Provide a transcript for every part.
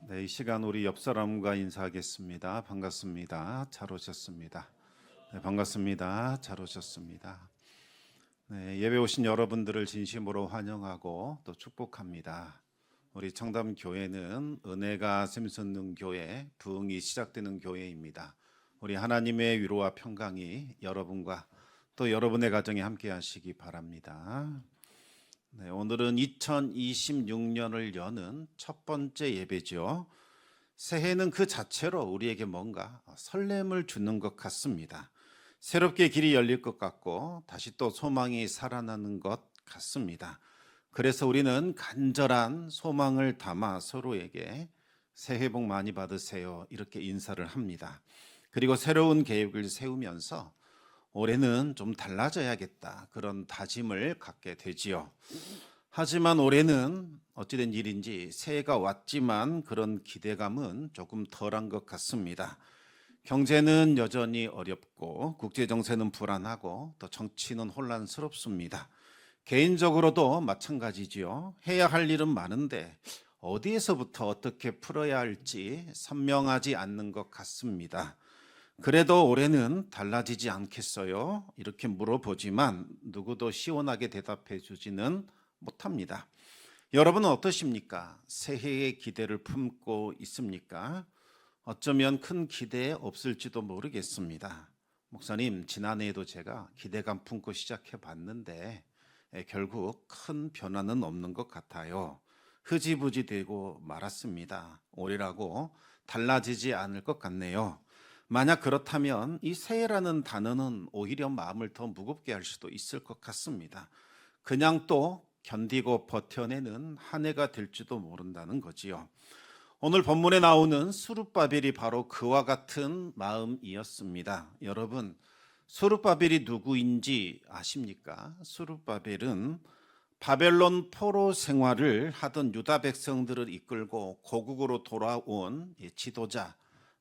네, 이 시간 우리 옆 사람과 인사하겠습니다. 반갑습니다. 잘 오셨습니다. 네, 반갑습니다. 잘 오셨습니다. 네, 예배 오신 여러분들을 진심으로 환영하고 또 축복합니다. 우리 청담교회는 은혜가 샘솟는 교회, 부흥이 시작되는 교회입니다. 우리 하나님의 위로와 평강이 여러분과 또 여러분의 가정에 함께 하시기 바랍니다. 네, 오늘은 2026년을 여는 첫 번째 예배죠. 새해는 그 자체로 우리에게 뭔가 설렘을 주는 것 같습니다. 새롭게 길이 열릴 것 같고 다시 또 소망이 살아나는 것 같습니다. 그래서 우리는 간절한 소망을 담아 서로에게 새해 복 많이 받으세요 이렇게 인사를 합니다. 그리고 새로운 계획을 세우면서 올해는 좀 달라져야겠다 그런 다짐을 갖게 되지요. 하지만 올해는 어찌된 일인지 새해가 왔지만 그런 기대감은 조금 덜한 것 같습니다. 경제는 여전히 어렵고 국제정세는 불안하고 또 정치는 혼란스럽습니다. 개인적으로도 마찬가지지요. 해야 할 일은 많은데 어디에서부터 어떻게 풀어야 할지 선명하지 않는 것 같습니다. 그래도 올해는 달라지지 않겠어요? 이렇게 물어보지만 누구도 시원하게 대답해 주지는 못합니다. 여러분은 어떠십니까? 새해의 기대를 품고 있습니까? 어쩌면 큰 기대 없을지도 모르겠습니다. 목사님, 지난해에도 제가 기대감 품고 시작해 봤는데 결국 큰 변화는 없는 것 같아요. 흐지부지 되고 말았습니다. 올해라고 달라지지 않을 것 같네요. 만약 그렇다면 이 새해라는 단어는 오히려 마음을 더 무겁게 할 수도 있을 것 같습니다. 그냥 또 견디고 버텨내는 한 해가 될지도 모른다는 거지요. 오늘 본문에 나오는 스룹바벨이 바로 그와 같은 마음이었습니다. 여러분, 스룹바벨이 누구인지 아십니까? 스룹바벨은 바벨론 포로 생활을 하던 유다 백성들을 이끌고 고국으로 돌아온 지도자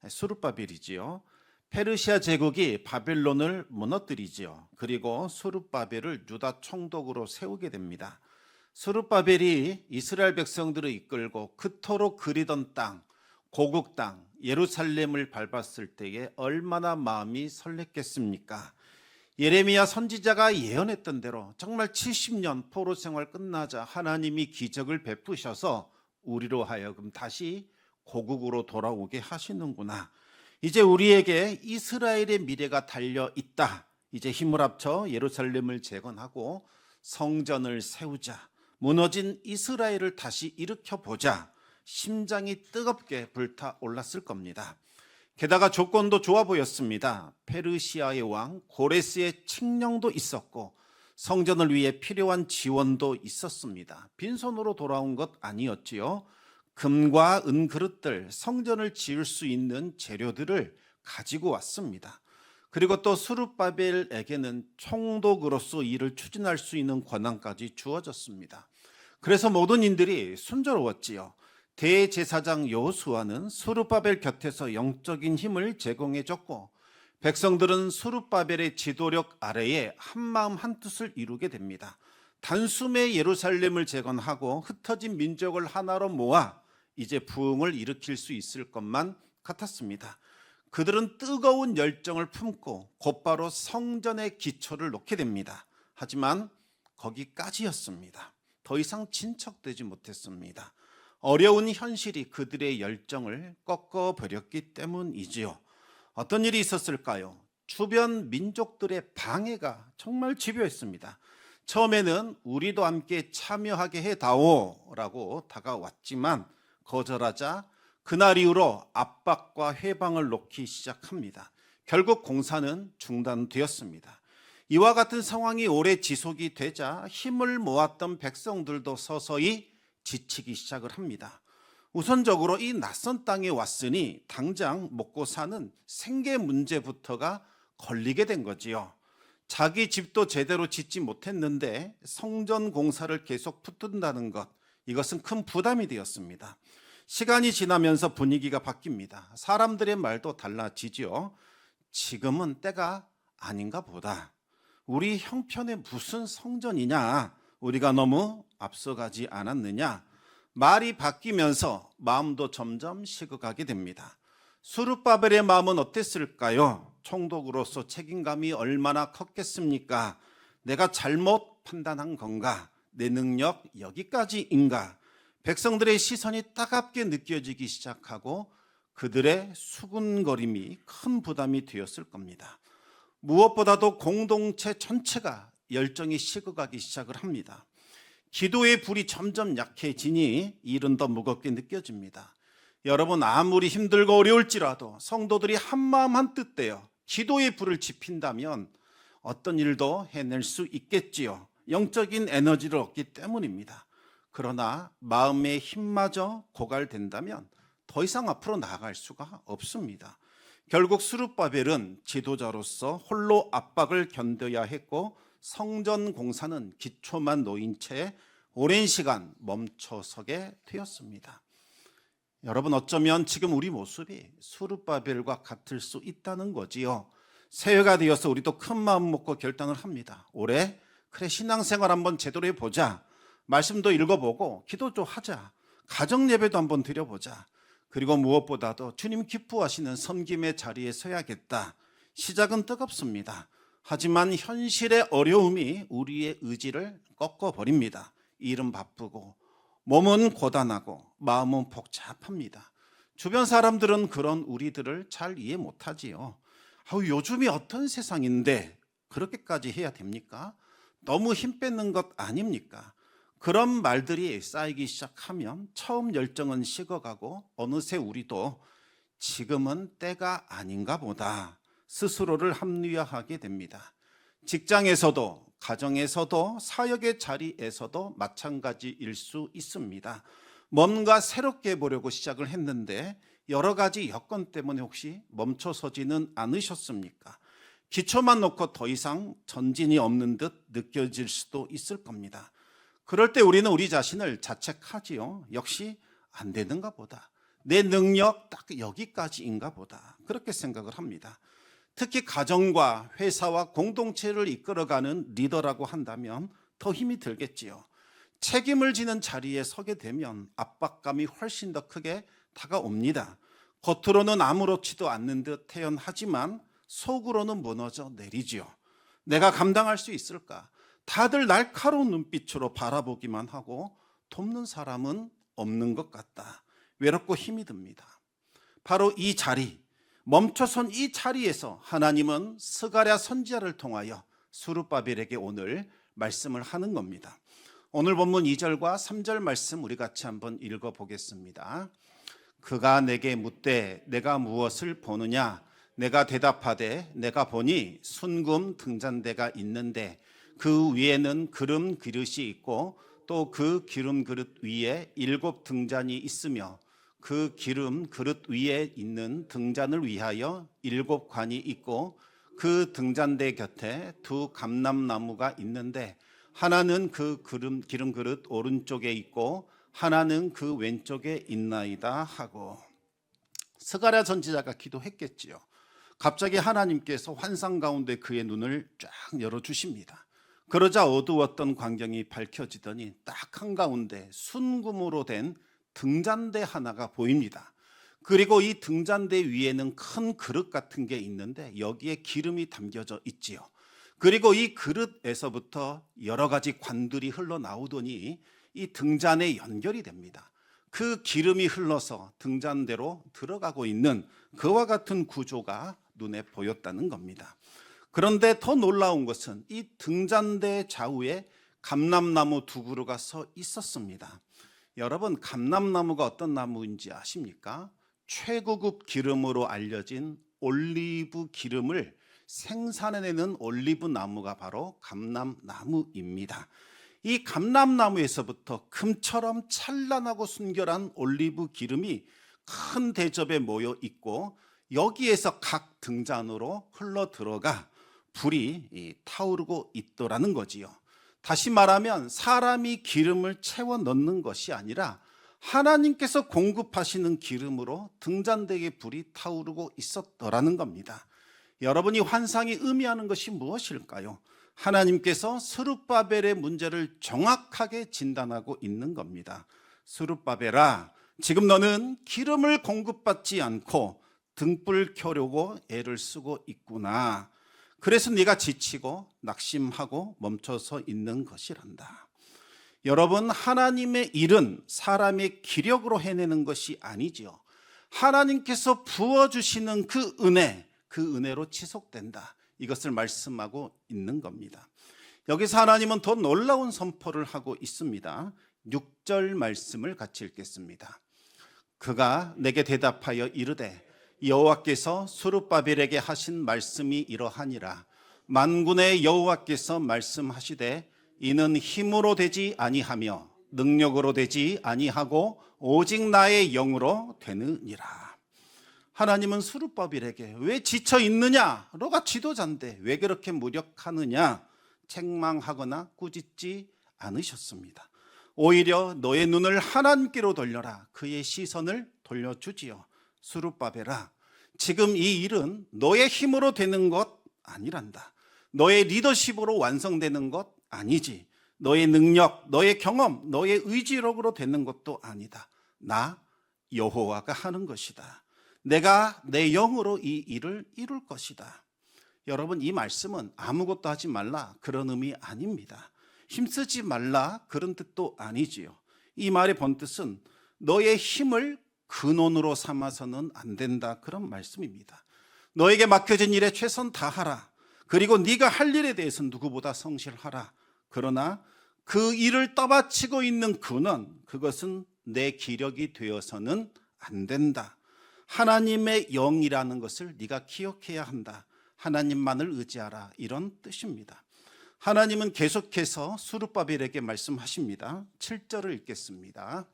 스룹바벨이지요. 페르시아 제국이 바벨론을 무너뜨리지요. 그리고 스룹바벨을 유다 총독으로 세우게 됩니다. 스룹바벨이 이스라엘 백성들을 이끌고 그토록 그리던 땅, 고국 땅 예루살렘을 밟았을 때에 얼마나 마음이 설렜겠습니까? 예레미야 선지자가 예언했던 대로 정말 70년 포로 생활 끝나자 하나님이 기적을 베푸셔서 우리로 하여금 다시 고국으로 돌아오게 하시는구나. 이제 우리에게 이스라엘의 미래가 달려 있다. 이제 힘을 합쳐 예루살렘을 재건하고 성전을 세우자. 무너진 이스라엘을 다시 일으켜보자. 심장이 뜨겁게 불타올랐을 겁니다. 게다가 조건도 좋아 보였습니다. 페르시아의 왕 고레스의 칙령도 있었고 성전을 위해 필요한 지원도 있었습니다. 빈손으로 돌아온 것 아니었지요. 금과 은 그릇들, 성전을 지을 수 있는 재료들을 가지고 왔습니다. 그리고 또 스룹바벨에게는 총독으로서 일을 추진할 수 있는 권한까지 주어졌습니다. 그래서 모든 인들이 순조로웠지요. 대제사장 여호수아는 스룹바벨 곁에서 영적인 힘을 제공해 줬고 백성들은 스룹바벨의 지도력 아래에 한마음 한뜻을 이루게 됩니다. 단숨에 예루살렘을 재건하고 흩어진 민족을 하나로 모아 이제 부흥을 일으킬 수 있을 것만 같았습니다. 그들은 뜨거운 열정을 품고 곧바로 성전의 기초를 놓게 됩니다. 하지만 거기까지였습니다. 더 이상 진척되지 못했습니다. 어려운 현실이 그들의 열정을 꺾어버렸기 때문이지요. 어떤 일이 있었을까요? 주변 민족들의 방해가 정말 집요했습니다. 처음에는 우리도 함께 참여하게 해다오라고 다가왔지만 거절하자 그날 이후로 압박과 회방을 놓기 시작합니다. 결국 공사는 중단되었습니다. 이와 같은 상황이 오래 지속이 되자 힘을 모았던 백성들도 서서히 지치기 시작을 합니다. 우선적으로 이 낯선 땅에 왔으니 당장 먹고 사는 생계 문제부터가 걸리게 된 거지요. 자기 집도 제대로 짓지 못했는데 성전 공사를 계속 붙든다는 것, 이것은 큰 부담이 되었습니다. 시간이 지나면서 분위기가 바뀝니다. 사람들의 말도 달라지죠. 지금은 때가 아닌가 보다. 우리 형편에 무슨 성전이냐? 우리가 너무 앞서가지 않았느냐? 말이 바뀌면서 마음도 점점 식어가게 됩니다. 스룹바벨의 마음은 어땠을까요? 총독으로서 책임감이 얼마나 컸겠습니까? 내가 잘못 판단한 건가? 내 능력 여기까지인가? 백성들의 시선이 따갑게 느껴지기 시작하고 그들의 수군거림이 큰 부담이 되었을 겁니다. 무엇보다도 공동체 전체가 열정이 식어가기 시작을 합니다. 기도의 불이 점점 약해지니 일은 더 무겁게 느껴집니다. 여러분, 아무리 힘들고 어려울지라도 성도들이 한마음 한뜻 되어 기도의 불을 지핀다면 어떤 일도 해낼 수 있겠지요. 영적인 에너지를 얻기 때문입니다. 그러나 마음의 힘마저 고갈된다면 더 이상 앞으로 나아갈 수가 없습니다. 결국 스룹바벨은 지도자로서 홀로 압박을 견뎌야 했고 성전 공사는 기초만 놓인 채 오랜 시간 멈춰서게 되었습니다. 여러분, 어쩌면 지금 우리 모습이 스룹바벨과 같을 수 있다는 거지요. 새해가 되어서 우리도 큰 마음 먹고 결단을 합니다. 올해 그래, 신앙생활 한번 제대로 해보자. 말씀도 읽어보고 기도도 하자. 가정 예배도 한번 드려보자. 그리고 무엇보다도 주님 기뻐하시는 섬김의 자리에 서야겠다. 시작은 뜨겁습니다. 하지만 현실의 어려움이 우리의 의지를 꺾어버립니다. 일은 바쁘고 몸은 고단하고 마음은 복잡합니다. 주변 사람들은 그런 우리들을 잘 이해 못하지요. 요즘이 어떤 세상인데 그렇게까지 해야 됩니까? 너무 힘 뺏는 것 아닙니까? 그런 말들이 쌓이기 시작하면 처음 열정은 식어가고 어느새 우리도 지금은 때가 아닌가 보다 스스로를 합리화하게 됩니다. 직장에서도 가정에서도 사역의 자리에서도 마찬가지일 수 있습니다. 뭔가 새롭게 해보려고 시작을 했는데 여러 가지 여건 때문에 혹시 멈춰서지는 않으셨습니까? 기초만 놓고 더 이상 전진이 없는 듯 느껴질 수도 있을 겁니다. 그럴 때 우리는 우리 자신을 자책하지요. 역시 안 되는가 보다. 내 능력 딱 여기까지인가 보다. 그렇게 생각을 합니다. 특히 가정과 회사와 공동체를 이끌어가는 리더라고 한다면 더 힘이 들겠지요. 책임을 지는 자리에 서게 되면 압박감이 훨씬 더 크게 다가옵니다. 겉으로는 아무렇지도 않는 듯 태연하지만 속으로는 무너져 내리지요. 내가 감당할 수 있을까? 다들 날카로운 눈빛으로 바라보기만 하고 돕는 사람은 없는 것 같다. 외롭고 힘이 듭니다. 바로 이 자리, 멈춰선 이 자리에서 하나님은 스가랴 선지자를 통하여 스룹바벨에게 오늘 말씀을 하는 겁니다. 오늘 본문 2절과 3절 말씀 우리 같이 한번 읽어보겠습니다. 그가 내게 묻되 내가 무엇을 보느냐? 내가 대답하되 내가 보니 순금 등잔대가 있는데 그 위에는 기름 그릇이 있고 또 그 기름 그릇 위에 7 등잔이 있으며 그 기름 그릇 위에 있는 등잔을 위하여 7 관이 있고 그 등잔대 곁에 2 감람나무가 있는데 하나는 그 기름 그릇 오른쪽에 있고 하나는 그 왼쪽에 있나이다 하고. 스가랴 선지자가 기도했겠지요. 갑자기 하나님께서 환상 가운데 그의 눈을 쫙 열어주십니다. 그러자 어두웠던 광경이 밝혀지더니 딱 한가운데 순금으로 된 등잔대 하나가 보입니다. 그리고 이 등잔대 위에는 큰 그릇 같은 게 있는데 여기에 기름이 담겨져 있지요. 그리고 이 그릇에서부터 여러 가지 관들이 흘러나오더니 이 등잔에 연결이 됩니다. 그 기름이 흘러서 등잔대로 들어가고 있는 그와 같은 구조가 눈에 보였다는 겁니다. 그런데 더 놀라운 것은 이 등잔대 좌우에 감람나무 2 그루가 서 있었습니다. 여러분, 감람나무가 어떤 나무인지 아십니까? 최고급 기름으로 알려진 올리브 기름을 생산해내는 올리브 나무가 바로 감람나무입니다. 이 감람나무에서부터 금처럼 찬란하고 순결한 올리브 기름이 큰 대접에 모여 있고 여기에서 각 등잔으로 흘러 들어가 불이 타오르고 있더라는 거지요. 다시 말하면 사람이 기름을 채워 넣는 것이 아니라 하나님께서 공급하시는 기름으로 등잔대에 불이 타오르고 있었더라는 겁니다. 여러분이 환상이 의미하는 것이 무엇일까요? 하나님께서 스룹바벨의 문제를 정확하게 진단하고 있는 겁니다. 스룹바벨아, 지금 너는 기름을 공급받지 않고 등불 켜려고 애를 쓰고 있구나. 그래서 네가 지치고 낙심하고 멈춰서 있는 것이란다. 여러분, 하나님의 일은 사람의 기력으로 해내는 것이 아니지요. 하나님께서 부어주시는 그 은혜로 지속된다. 이것을 말씀하고 있는 겁니다. 여기서 하나님은 더 놀라운 선포를 하고 있습니다. 6절 말씀을 같이 읽겠습니다. 그가 내게 대답하여 이르되 여호와께서 스룹바벨에게 하신 말씀이 이러하니라. 만군의 여호와께서 말씀하시되 이는 힘으로 되지 아니하며 능력으로 되지 아니하고 오직 나의 영으로 되느니라. 하나님은 스룹바벨에게 왜 지쳐 있느냐? 너가 지도자인데 왜 그렇게 무력하느냐? 책망하거나 꾸짖지 않으셨습니다. 오히려 너의 눈을 하나님께로 돌려라. 그의 시선을 돌려주지요. 스룹바벨아, 지금 이 일은 너의 힘으로 되는 것 아니란다. 너의 리더십으로 완성되는 것 아니지. 너의 능력, 너의 경험, 너의 의지력으로 되는 것도 아니다. 나 여호와가 하는 것이다. 내가 내 영으로 이 일을 이룰 것이다. 여러분, 이 말씀은 아무것도 하지 말라 그런 의미 아닙니다. 힘쓰지 말라 그런 뜻도 아니지요. 이 말의 본뜻은 너의 힘을 근원으로 삼아서는 안 된다 그런 말씀입니다. 너에게 맡겨진 일에 최선 다하라. 그리고 네가 할 일에 대해서 누구보다 성실하라. 그러나 그 일을 떠받치고 있는 근원, 그것은 내 기력이 되어서는 안 된다. 하나님의 영이라는 것을 네가 기억해야 한다. 하나님만을 의지하라. 이런 뜻입니다. 하나님은 계속해서 스룹바벨에게 말씀하십니다. 7절을 읽겠습니다.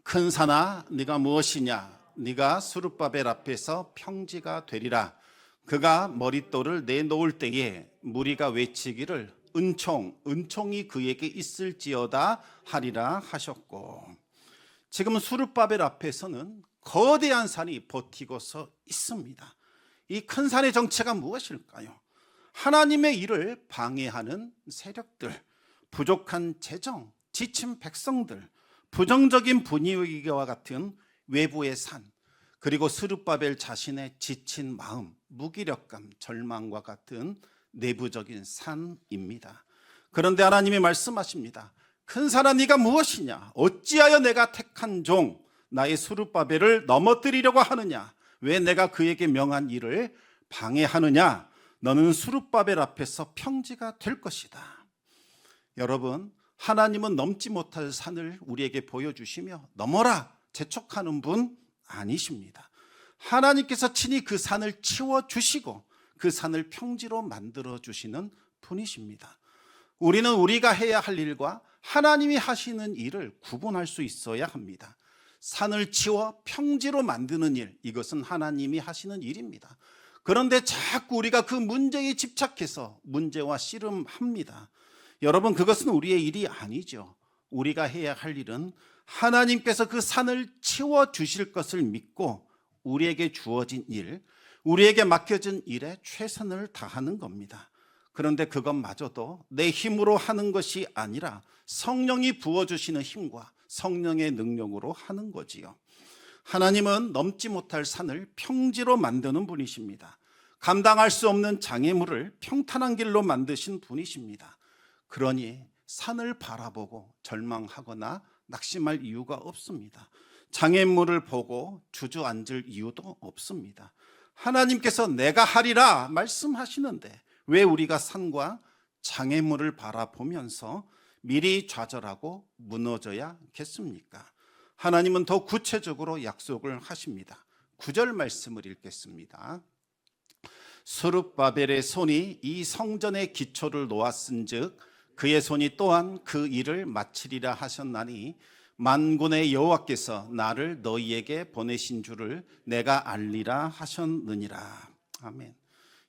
큰 산아, 네가 무엇이냐? 네가 스룹바벨 앞에서 평지가 되리라. 그가 머릿돌을 내놓을 때에 무리가 외치기를 은총이 그에게 있을지어다 하리라 하셨고, 지금 스룹바벨 앞에서는 거대한 산이 버티고서 있습니다. 이 큰 산의 정체가 무엇일까요? 하나님의 일을 방해하는 세력들, 부족한 재정, 지친 백성들, 부정적인 분위기와 같은 외부의 산, 그리고 스룹바벨 자신의 지친 마음, 무기력감, 절망과 같은 내부적인 산입니다. 그런데 하나님이 말씀하십니다. 큰 산아, 네가 무엇이냐? 어찌하여 내가 택한 종 나의 스룹바벨을 넘어뜨리려고 하느냐? 왜 내가 그에게 명한 일을 방해하느냐? 너는 스룹바벨 앞에서 평지가 될 것이다. 여러분, 하나님은 넘지 못할 산을 우리에게 보여주시며 넘어라 재촉하는 분 아니십니다. 하나님께서 친히 그 산을 치워주시고 그 산을 평지로 만들어주시는 분이십니다. 우리는 우리가 해야 할 일과 하나님이 하시는 일을 구분할 수 있어야 합니다. 산을 치워 평지로 만드는 일, 이것은 하나님이 하시는 일입니다. 그런데 자꾸 우리가 그 문제에 집착해서 문제와 씨름합니다. 여러분, 그것은 우리의 일이 아니죠. 우리가 해야 할 일은 하나님께서 그 산을 치워 주실 것을 믿고 우리에게 주어진 일, 우리에게 맡겨진 일에 최선을 다하는 겁니다. 그런데 그것마저도 내 힘으로 하는 것이 아니라 성령이 부어주시는 힘과 성령의 능력으로 하는 거지요. 하나님은 넘지 못할 산을 평지로 만드는 분이십니다. 감당할 수 없는 장애물을 평탄한 길로 만드신 분이십니다. 그러니 산을 바라보고 절망하거나 낙심할 이유가 없습니다. 장애물을 보고 주저앉을 이유도 없습니다. 하나님께서 내가 하리라 말씀하시는데 왜 우리가 산과 장애물을 바라보면서 미리 좌절하고 무너져야겠습니까? 하나님은 더 구체적으로 약속을 하십니다. 9절 말씀을 읽겠습니다. 스룹바벨의 손이 이 성전의 기초를 놓았은즉 그의 손이 또한 그 일을 마치리라 하셨나니 만군의 여호와께서 나를 너희에게 보내신 줄을 내가 알리라 하셨느니라. 아멘.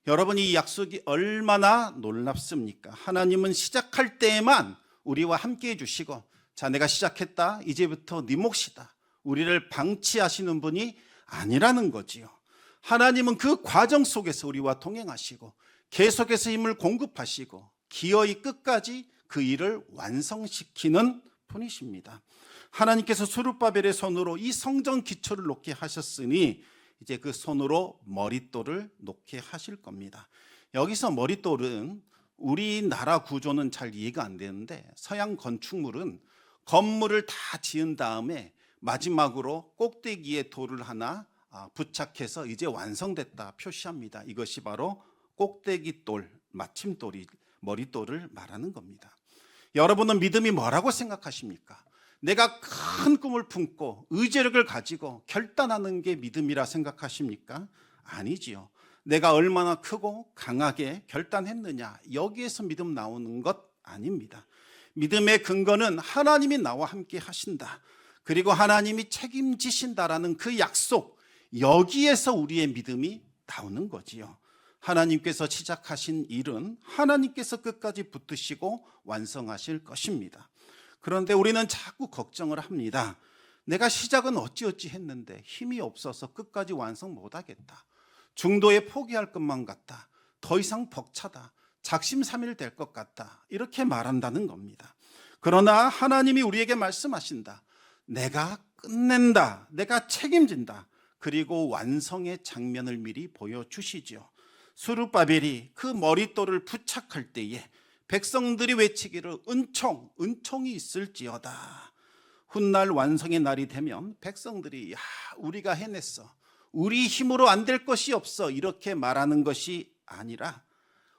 여러분, 이 약속이 얼마나 놀랍습니까? 하나님은 시작할 때에만 우리와 함께 해주시고, 자, 내가 시작했다, 이제부터 네 몫이다, 우리를 방치하시는 분이 아니라는 거지요. 하나님은 그 과정 속에서 우리와 동행하시고 계속해서 힘을 공급하시고 기어이 끝까지 그 일을 완성시키는 뿐이십니다. 하나님께서 스룹바벨의 손으로 이 성전 기초를 놓게 하셨으니 이제 그 손으로 머릿돌을 놓게 하실 겁니다. 여기서 머릿돌은 우리나라 구조는 잘 이해가 안 되는데 서양 건축물은 건물을 다 지은 다음에 마지막으로 꼭대기에 돌을 하나 부착해서 이제 완성됐다 표시합니다. 이것이 바로 꼭대기돌, 마침돌이 머릿돌을 말하는 겁니다. 여러분은 믿음이 뭐라고 생각하십니까? 내가 큰 꿈을 품고 의지력을 가지고 결단하는 게 믿음이라 생각하십니까? 아니지요. 내가 얼마나 크고 강하게 결단했느냐, 여기에서 믿음 나오는 것 아닙니다. 믿음의 근거는 하나님이 나와 함께 하신다, 그리고 하나님이 책임지신다라는 그 약속, 여기에서 우리의 믿음이 나오는 거지요. 하나님께서 시작하신 일은 하나님께서 끝까지 붙드시고 완성하실 것입니다. 그런데 우리는 자꾸 걱정을 합니다. 내가 시작은 어찌어찌 했는데 힘이 없어서 끝까지 완성 못하겠다, 중도에 포기할 것만 같다, 더 이상 벅차다, 작심삼일 될 것 같다, 이렇게 말한다는 겁니다. 그러나 하나님이 우리에게 말씀하신다. 내가 끝낸다, 내가 책임진다, 그리고 완성의 장면을 미리 보여주시지요. 스룹바벨이 그 머릿돌을 부착할 때에 백성들이 외치기를 은총이 있을지어다. 훗날 완성의 날이 되면 백성들이 우리가 해냈어, 우리 힘으로 안 될 것이 없어, 이렇게 말하는 것이 아니라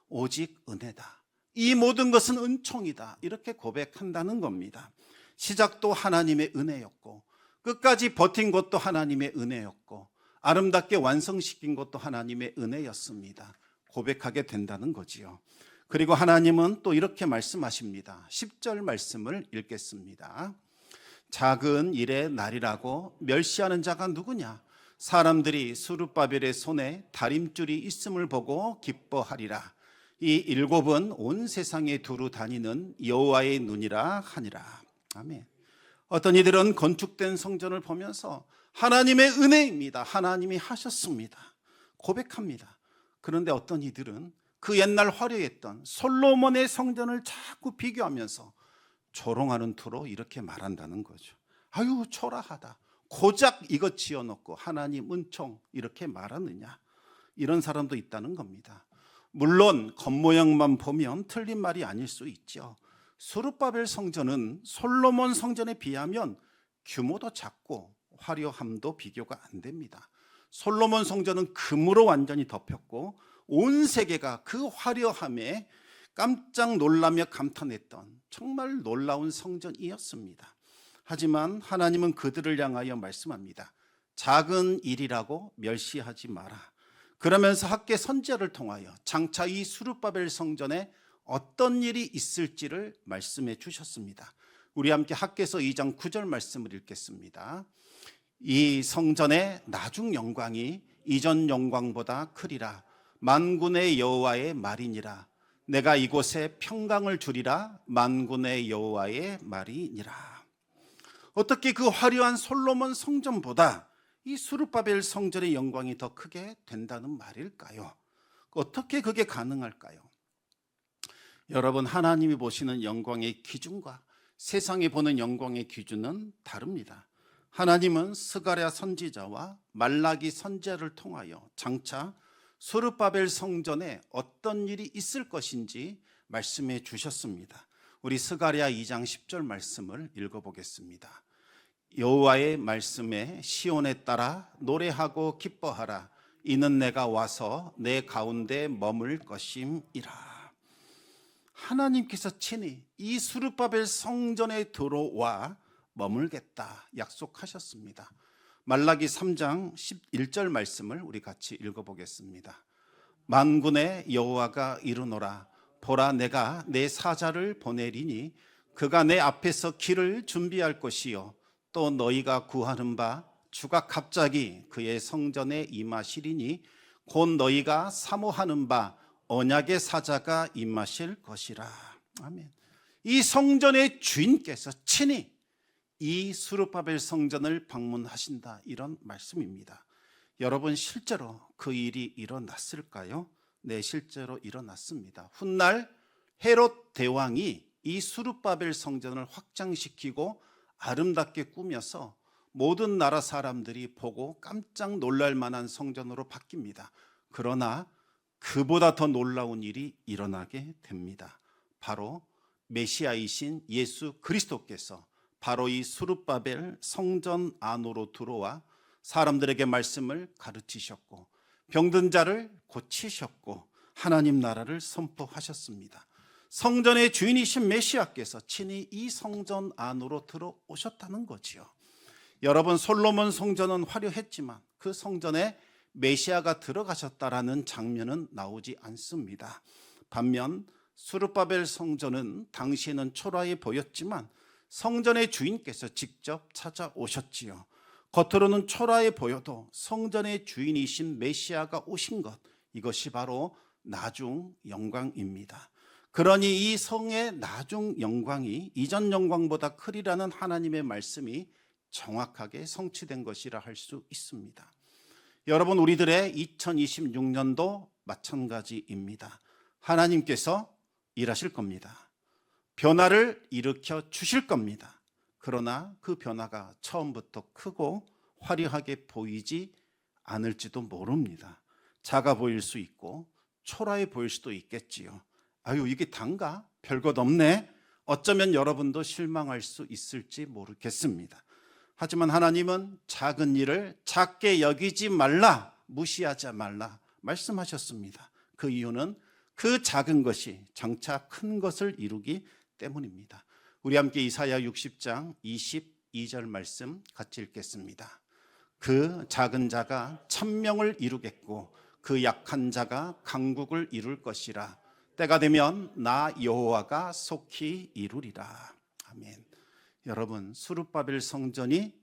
오직 은혜다, 이 모든 것은 은총이다, 이렇게 고백한다는 겁니다. 시작도 하나님의 은혜였고 끝까지 버틴 것도 하나님의 은혜였고 아름답게 완성시킨 것도 하나님의 은혜였습니다. 고백하게 된다는 거지요. 그리고 하나님은 또 이렇게 말씀하십니다. 10절 말씀을 읽겠습니다. 작은 일의 날이라고 멸시하는 자가 누구냐? 사람들이 스룹바벨의 손에 다림줄이 있음을 보고 기뻐하리라. 이 일곱은 온 세상에 두루 다니는 여호와의 눈이라 하니라. 아멘. 어떤 이들은 건축된 성전을 보면서 하나님의 은혜입니다, 하나님이 하셨습니다, 고백합니다. 그런데 어떤 이들은 그 옛날 화려했던 솔로몬의 성전을 자꾸 비교하면서 조롱하는 투로 이렇게 말한다는 거죠. 아유 초라하다, 고작 이것 지어놓고 하나님 은총 이렇게 말하느냐, 이런 사람도 있다는 겁니다. 물론 겉모양만 보면 틀린 말이 아닐 수 있죠. 스룹바벨 성전은 솔로몬 성전에 비하면 규모도 작고 화려함도 비교가 안 됩니다. 솔로몬 성전은 금으로 완전히 덮였고 온 세계가 그 화려함에 깜짝 놀라며 감탄했던 정말 놀라운 성전이었습니다. 하지만 하나님은 그들을 향하여 말씀합니다. 작은 일이라고 멸시하지 마라. 그러면서 학계 선지자를 통하여 장차 이 스룹바벨 성전에 어떤 일이 있을지를 말씀해 주셨습니다. 우리 함께 학계서 2장 9절 말씀을 읽겠습니다. 이 성전의 나중 영광이 이전 영광보다 크리라. 만군의 여호와의 말이니라. 내가 이곳에 평강을 주리라. 만군의 여호와의 말이니라. 어떻게 그 화려한 솔로몬 성전보다 이 스룹바벨 성전의 영광이 더 크게 된다는 말일까요? 어떻게 그게 가능할까요? 여러분, 하나님이 보시는 영광의 기준과 세상이 보는 영광의 기준은 다릅니다. 하나님은 스가랴 선지자와 말라기 선지자를 통하여 장차 스룹바벨 성전에 어떤 일이 있을 것인지 말씀해 주셨습니다. 우리 스가랴 2장 10절 말씀을 읽어보겠습니다. 여호와의 말씀에 시온에 따라 노래하고 기뻐하라. 이는 내가 와서 내 가운데 머물 것임이라. 하나님께서 친히 이 스룹바벨 성전에 들어와 머물겠다 약속하셨습니다. 말라기 3장 11절 말씀을 우리 같이 읽어보겠습니다. 만군의 여호와가 이르노라. 보라, 내가 내 사자를 보내리니 그가 내 앞에서 길을 준비할 것이요 또 너희가 구하는 바 주가 갑자기 그의 성전에 임하시리니 곧 너희가 사모하는 바 언약의 사자가 임하실 것이라. 아멘. 이 성전의 주인께서 친히 이 스룹바벨 성전을 방문하신다, 이런 말씀입니다. 여러분, 실제로 그 일이 일어났을까요? 네, 실제로 일어났습니다. 훗날 헤롯 대왕이 이 수르바벨 성전을 확장시키고 아름답게 꾸며서 모든 나라 사람들이 보고 깜짝 놀랄 만한 성전으로 바뀝니다. 그러나 그보다 더 놀라운 일이 일어나게 됩니다. 바로 메시아이신 예수 그리스도께서 바로 이 수르바벨 성전 안으로 들어와 사람들에게 말씀을 가르치셨고 병든 자를 고치셨고 하나님 나라를 선포하셨습니다. 성전의 주인이신 메시아께서 친히 이 성전 안으로 들어오셨다는 거지요. 여러분, 솔로몬 성전은 화려했지만 그 성전에 메시아가 들어가셨다라는 장면은 나오지 않습니다. 반면 수르바벨 성전은 당시에는 초라해 보였지만 성전의 주인께서 직접 찾아오셨지요. 겉으로는 초라해 보여도 성전의 주인이신 메시아가 오신 것, 이것이 바로 나중 영광입니다. 그러니 이 성의 나중 영광이 이전 영광보다 크리라는 하나님의 말씀이 정확하게 성취된 것이라 할 수 있습니다. 여러분, 우리들의 2026년도 마찬가지입니다. 하나님께서 일하실 겁니다. 변화를 일으켜 주실 겁니다. 그러나 그 변화가 처음부터 크고 화려하게 보이지 않을지도 모릅니다. 작아 보일 수 있고 초라해 보일 수도 있겠지요. 아유, 이게 단가? 별것 없네. 어쩌면 여러분도 실망할 수 있을지 모르겠습니다. 하지만 하나님은 작은 일을 작게 여기지 말라, 무시하지 말라 말씀하셨습니다. 그 이유는 그 작은 것이 장차 큰 것을 이루기 때문입니다. 우리 함께 이사야 60장 22절 말씀 같이 읽겠습니다. 그 작은 자가 천명을 이루겠고 그 약한 자가 강국을 이룰 것이라. 때가 되면 나 여호와가 속히 이루리라. 아멘. 여러분, 수르바벨 성전이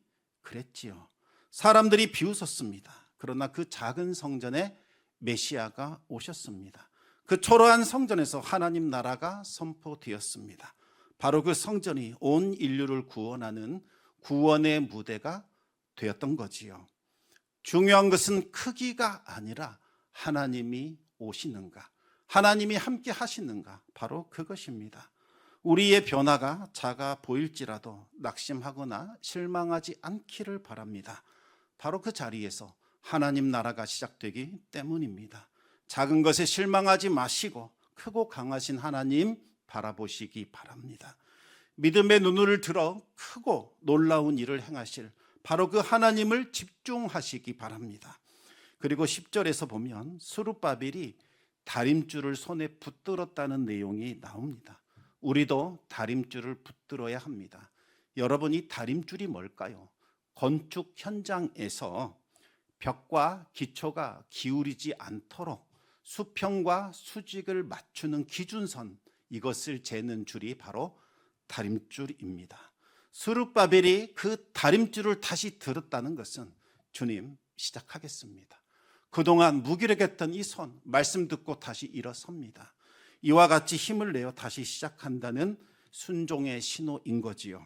그랬지요. 사람들이 비웃었습니다. 그러나 그 작은 성전에 메시아가 오셨습니다. 그 초라한 성전에서 하나님 나라가 선포되었습니다. 바로 그 성전이 온 인류를 구원하는 구원의 무대가 되었던 거지요. 중요한 것은 크기가 아니라 하나님이 오시는가, 하나님이 함께 하시는가, 바로 그것입니다. 우리의 변화가 작아 보일지라도 낙심하거나 실망하지 않기를 바랍니다. 바로 그 자리에서 하나님 나라가 시작되기 때문입니다. 작은 것에 실망하지 마시고 크고 강하신 하나님 바라보시기 바랍니다. 믿음의 눈을 들어 크고 놀라운 일을 행하실 바로 그 하나님을 집중하시기 바랍니다. 그리고 10절에서 보면 수르바벨이 다림줄을 손에 붙들었다는 내용이 나옵니다. 우리도 다림줄을 붙들어야 합니다. 여러분, 이 다림줄이 뭘까요? 건축 현장에서 벽과 기초가 기울이지 않도록 수평과 수직을 맞추는 기준선, 이것을 재는 줄이 바로 다림줄입니다. 스룹바벨이 그 다림줄을 다시 들었다는 것은 주님 시작하겠습니다. 그동안 무기력했던 이 손, 말씀 듣고 다시 일어섭니다. 이와 같이 힘을 내어 다시 시작한다는 순종의 신호인 거지요.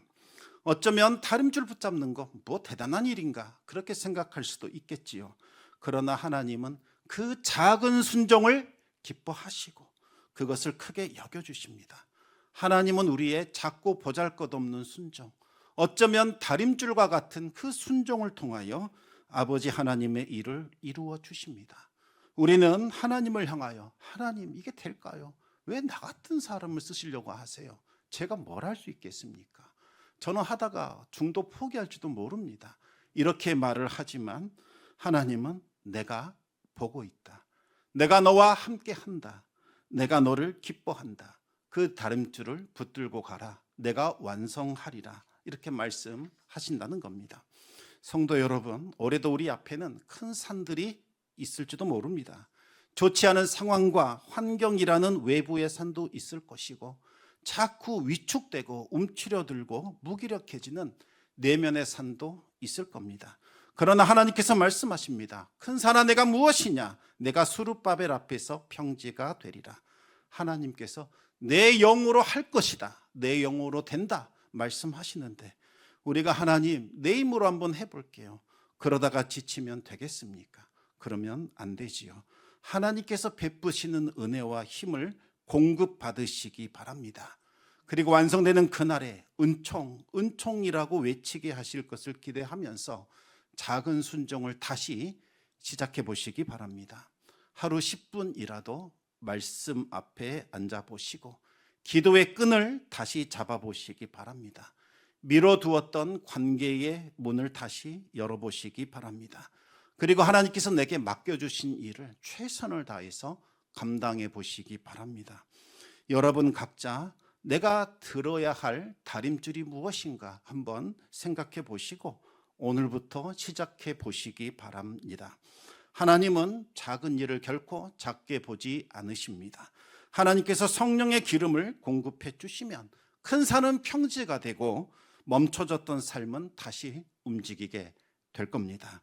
어쩌면 다림줄 붙잡는 거 뭐 대단한 일인가 그렇게 생각할 수도 있겠지요. 그러나 하나님은 그 작은 순종을 기뻐하시고 그것을 크게 여겨주십니다. 하나님은 우리의 작고 보잘것없는 순종, 어쩌면 다림줄과 같은 그 순종을 통하여 아버지 하나님의 일을 이루어 주십니다. 우리는 하나님을 향하여 하나님 이게 될까요? 왜 나 같은 사람을 쓰시려고 하세요? 제가 뭘 할 수 있겠습니까? 저는 하다가 중도 포기할지도 모릅니다. 이렇게 말을 하지만 하나님은 내가 보고 있다. 내가 너와 함께 한다. 내가 너를 기뻐한다. 그 다림줄을 붙들고 가라. 내가 완성하리라. 이렇게 말씀하신다는 겁니다. 성도 여러분, 올해도 우리 앞에는 큰 산들이 있을지도 모릅니다. 좋지 않은 상황과 환경이라는 외부의 산도 있을 것이고 자꾸 위축되고 움츠려들고 무기력해지는 내면의 산도 있을 겁니다. 그러나 하나님께서 말씀하십니다. 큰 산아 내가 무엇이냐? 내가 수룹바벨 앞에서 평지가 되리라. 하나님께서 내 영으로 할 것이다. 내 영으로 된다 말씀하시는데 우리가 하나님 내 힘으로 한번 해볼게요. 그러다가 지치면 되겠습니까? 그러면 안 되지요. 하나님께서 베푸시는 은혜와 힘을 공급받으시기 바랍니다. 그리고 완성되는 그날에 은총이라고 외치게 하실 것을 기대하면서 작은 순종을 다시 시작해 보시기 바랍니다. 하루 10분이라도 말씀 앞에 앉아 보시고 기도의 끈을 다시 잡아 보시기 바랍니다. 미뤄두었던 관계의 문을 다시 열어보시기 바랍니다. 그리고 하나님께서 내게 맡겨주신 일을 최선을 다해서 감당해 보시기 바랍니다. 여러분 각자 내가 들어야 할 다림줄이 무엇인가 한번 생각해 보시고 오늘부터 시작해 보시기 바랍니다. 하나님은 작은 일을 결코 작게 보지 않으십니다. 하나님께서 성령의 기름을 공급해 주시면 큰 산은 평지가 되고 멈춰졌던 삶은 다시 움직이게 될 겁니다.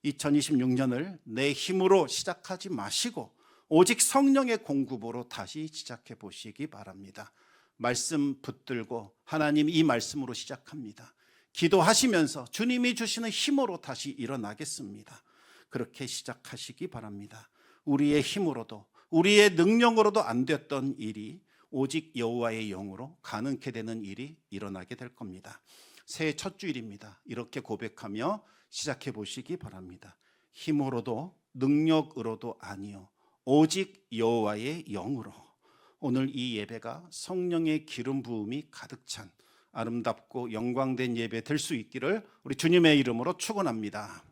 2026년을 내 힘으로 시작하지 마시고 오직 성령의 공급으로 다시 시작해 보시기 바랍니다. 말씀 붙들고 하나님 이 말씀으로 시작합니다. 기도하시면서 주님이 주시는 힘으로 다시 일어나겠습니다. 그렇게 시작하시기 바랍니다. 우리의 힘으로도 우리의 능력으로도 안 됐던 일이 오직 여호와의 영으로 가능케 되는 일이 일어나게 될 겁니다. 새해 첫 주일입니다. 이렇게 고백하며 시작해 보시기 바랍니다. 힘으로도 능력으로도 아니요 오직 여호와의 영으로. 오늘 이 예배가 성령의 기름 부음이 가득 찬 아름답고 영광된 예배 될 수 있기를 우리 주님의 이름으로 축원합니다.